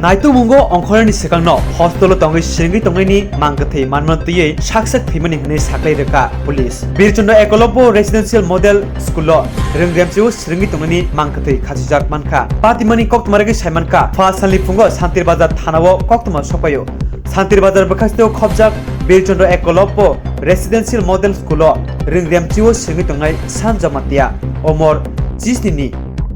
Naitu mungo ongkhorani sikangno hostelo tongi singri tongni mangkathei manmantiyei saksak thimani hne saklai reka police birchondo ekolobo residential model school ringremchu singri tongni mangkathei khajijak manka patimani koktmaragi saimanka fa sanli fungo santir bazar thanao koktma sopayo santir bazar bakasteo khobjak birchondo ekolobo residential model school ringremchu singri tongai sanjamatia omor jisnini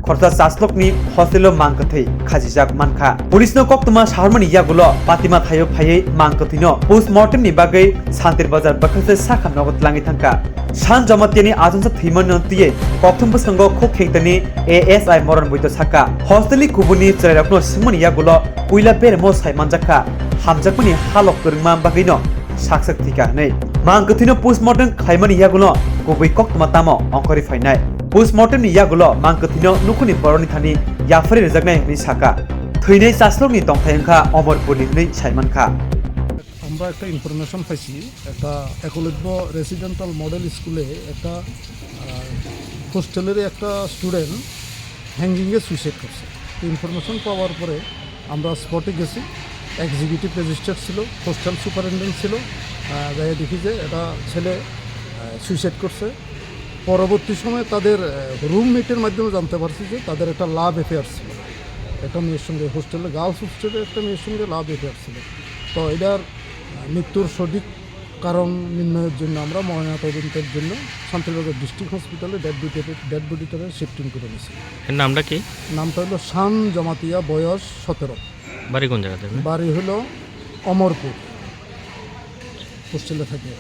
खर्चा चास्लकनि हस्टेलो मांगकथै खाजिजाक मानखा पुलिसनो कक्तमा सारमनि यागुलो पातिमा थायो फायै मांगकथिनो postmortem नि बागै सान्तिर बजार बखसे साखा नगद लाङि थांका सान जमातिनि आजनसा थैमन नतिये कक्तम बसंग खोखेंतनि ASI मरन बुइतो साका हस्टेलि कुबुनि चरायरकनो सिमनि यागुलो पुइला बेर मो साइमानजाखा हामजाकनि हालक करंमा बागैनो साकसक थिका नै मांगकथिनो पोस्टमार्टम खाइमनि यागुलो गुबै कक्तमा तामो अंकरि फाइनाय पोस्टमार्टम नि यागुलो मांगकथिनो नुखुनि बरनि थानि याफरि रेजागनाय नि साका थैनै चास्लकनि दंथायंखा अमरपुरनि नै साइमानखा আমরা একটা ইনফরমেশন পাইছি একটা একলব্য রেসিডেন্টাল মডেল স্কুলে একটা হোস্টেলের একটা স্টুডেন্ট হ্যাঙ্গিংয়ে সুইসাইড করছে ইনফরমেশন পাওয়ার পরে আমরা স্পটে গেছি এক্সিকিউটিভ রেজিস্ট্রার ছিল হোস্টেল সুপারিনটেন্ডেন্ট ছিল যাই দেখি যে এটা ছেলে সুইসাইড করছে পরবর্তী সময়ে তাদের রুমমেটের মাধ্যমে জানতে পারছি যে তাদের একটা লাভ অ্যাফেয়ার ছিল একটা মেয়ের সঙ্গে হোস্টেলে গার্লস হোস্টেলে একটা মেয়ের সঙ্গে লাভ অ্যাফেয়ার ছিল তো এটার মৃত্যুর সঠিক কারণ নির্ণয়ের জন্য আমরা ময়নাতদন্তের জন্য শান্তিবাজার ডিস্ট্রিক্ট হসপিটালে ডেড বডিটারে শিফটিং করে নিয়েছি। এর নামটা কি? নামটা হলো শান জমাতিয়া, বয়স 17। বাড়ি কোন জায়গাতে? বাড়ি হলো অমরপুর, হোস্টেলে থাকে।